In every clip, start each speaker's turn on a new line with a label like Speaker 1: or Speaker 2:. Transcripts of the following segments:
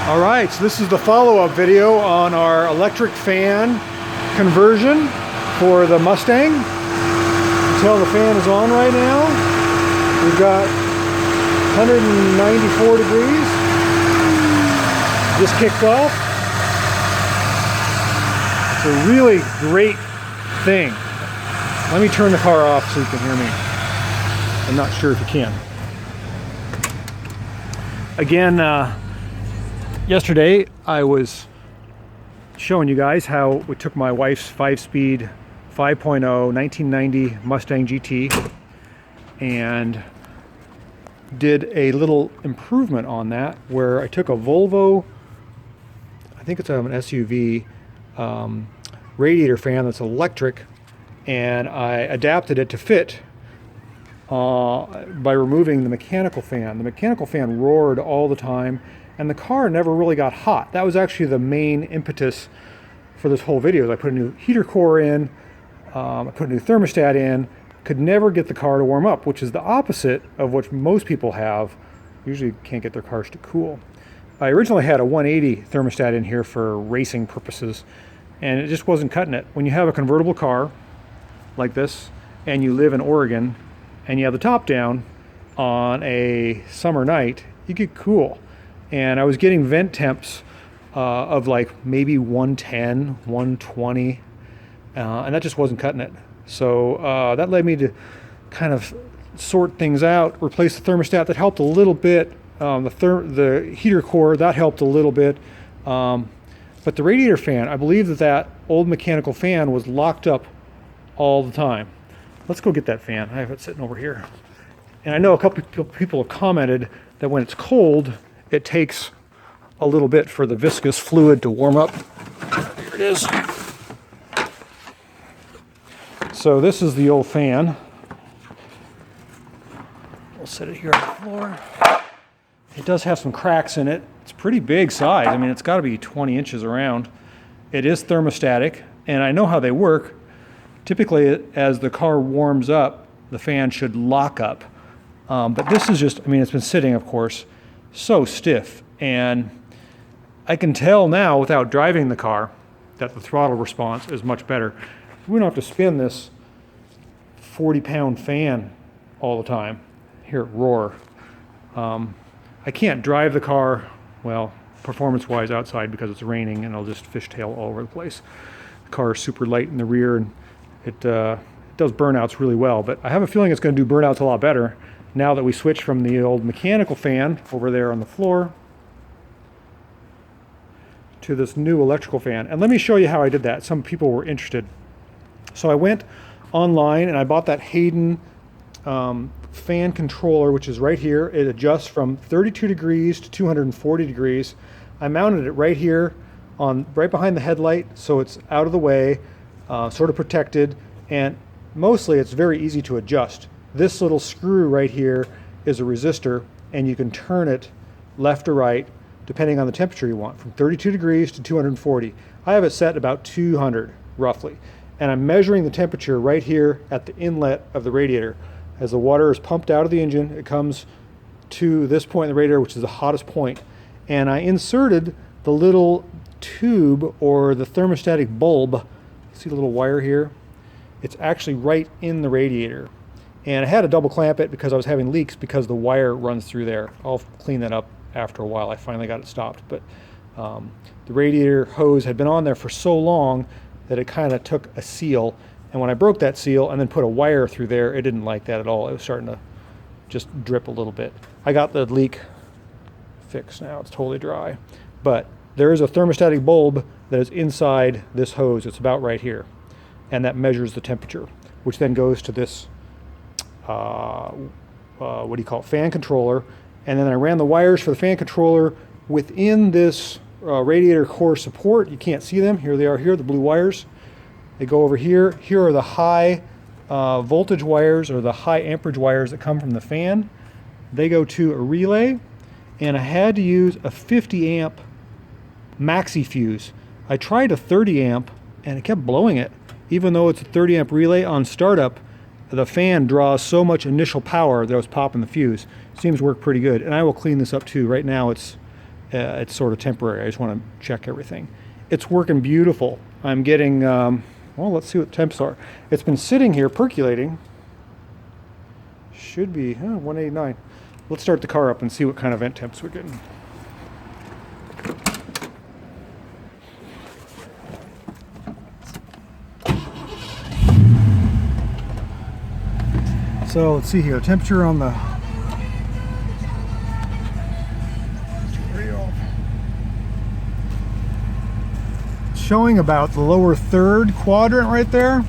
Speaker 1: All right, so this is the follow-up video on our electric fan conversion for the Mustang. You can tell the fan is on right now. We've got 194 degrees. Just kicked off. It's a really great thing. Let me turn the car off so you can hear me. I'm not sure if you can. Again, yesterday I was showing you guys how we took my wife's 5-speed 5.0 1990 Mustang GT and did a little improvement on that where I took a Volvo, I think it's an SUV, radiator fan that's electric, and I adapted it to fit by removing the mechanical fan. The mechanical fan roared all the time and the car never really got hot. That was actually the main impetus for this whole video. I put a new heater core in, I put a new thermostat in, could never get the car to warm up, which is the opposite of what most people have. Usually can't get their cars to cool. I originally had a 180 thermostat in here for racing purposes, and it just wasn't cutting it. When you have a convertible car like this, and you live in Oregon, and you have the top down on a summer night, you get cool. And I was getting vent temps of like maybe 110, 120, and that just wasn't cutting it. So that led me to kind of sort things out, replace the thermostat. That helped a little bit. The heater core, that helped a little bit. But the radiator fan, I believe that old mechanical fan was locked up all the time. Let's go get that fan. I have it sitting over here. And I know a couple people have commented that when it's cold, it takes a little bit for the viscous fluid to warm up. Here it is. So this is the old fan. We'll set it here on the floor. It does have some cracks in it. It's pretty big size. I mean, it's got to be 20 inches around. It is thermostatic, and I know how they work. Typically, as the car warms up, the fan should lock up. But this is just, I mean, it's been sitting, of course, so stiff. And I can tell now, without driving the car, that the throttle response is much better. We don't have to spin this 40-pound fan all the time. Hear it roar. I can't drive the car, well, performance-wise outside because it's raining and I'll just fishtail all over the place. The car is super light in the rear and it does burnouts really well, but I have a feeling it's going to do burnouts a lot better now that we switched from the old mechanical fan over there on the floor to this new electrical fan. And let me show you how I did that. Some people were interested. So I went online and I bought that Hayden Fan Controller, which is right here. It adjusts from 32 degrees to 240 degrees. I mounted it right here right behind the headlight, so it's out of the way, sort of protected, and mostly it's very easy to adjust. This little screw right here is a resistor, and you can turn it left or right depending on the temperature you want, from 32 degrees to 240. I have it set about 200 roughly, and I'm measuring the temperature right here at the inlet of the radiator. As the water is pumped out of the engine, it comes to this point in the radiator, which is the hottest point, and I inserted the little tube or the thermostatic bulb. See the little wire here? It's actually right in the radiator. And I had to double clamp it because I was having leaks because the wire runs through there. I'll clean that up after a while. I finally got it stopped. But the radiator hose had been on there for so long that it kind of took a seal. And when I broke that seal and then put a wire through there, it didn't like that at all. It was starting to just drip a little bit. I got the leak fixed now. It's totally dry. But there is a thermostatic bulb that is inside this hose. It's about right here. And that measures the temperature, which then goes to this, what do you call it, fan controller. And then I ran the wires for the fan controller within this radiator core support. You can't see them. Here they are here, the blue wires. They go over here. Here are the high voltage wires or the high amperage wires that come from the fan. They go to a relay. And I had to use a 50 amp maxi fuse. I tried a 30 amp and it kept blowing it. Even though it's a 30 amp relay on startup, the fan draws so much initial power that I was popping the fuse. Seems to work pretty good. And I will clean this up too. Right now it's it's sort of temporary. I just want to check everything. It's working beautiful. I'm getting, well, let's see what the temps are. It's been sitting here percolating. Should be 189. Let's start the car up and see what kind of vent temps we're getting. So let's see here, temperature on the showing about the lower third quadrant right there.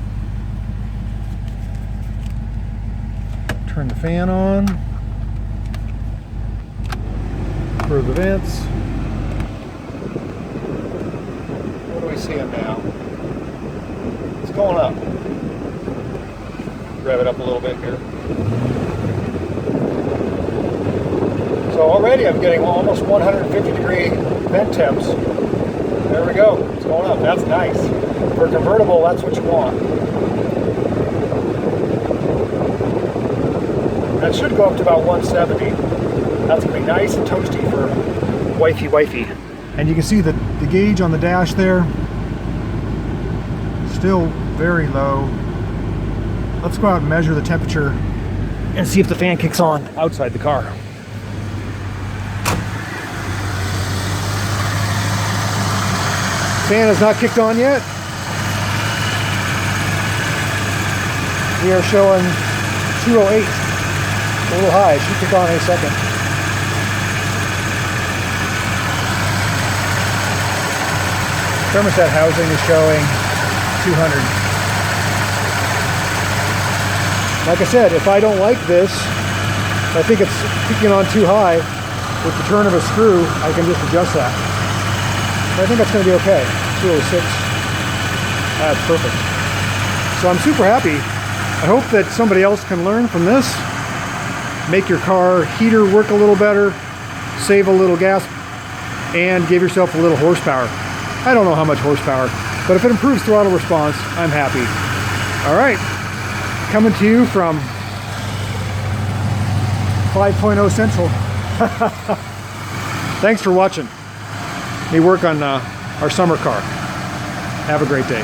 Speaker 1: Turn the fan on for the vents. What do we see on now? It's going up. Rev it up a little bit here. So already I'm getting almost 150 degree vent temps. There we go. It's going up. That's nice. For a convertible, that's what you want. That should go up to about 170. That's going to be nice and toasty for wifey. And you can see the gauge on the dash there. Still very low. Let's go out and measure the temperature and see if the fan kicks on outside the car. Fan has not kicked on yet. We are showing 208. A little high. It should kick on any second. Thermostat housing is showing 200. Like I said, if I don't like this, I think it's kicking on too high, with the turn of a screw, I can just adjust that. But I think that's going to be okay. 206. That's perfect. So I'm super happy. I hope that somebody else can learn from this. Make your car heater work a little better, save a little gas, and give yourself a little horsepower. I don't know how much horsepower, but if it improves throttle response, I'm happy. All right. Coming to you from 5.0 Central. Thanks for watching me work on our summer car. Have a great day.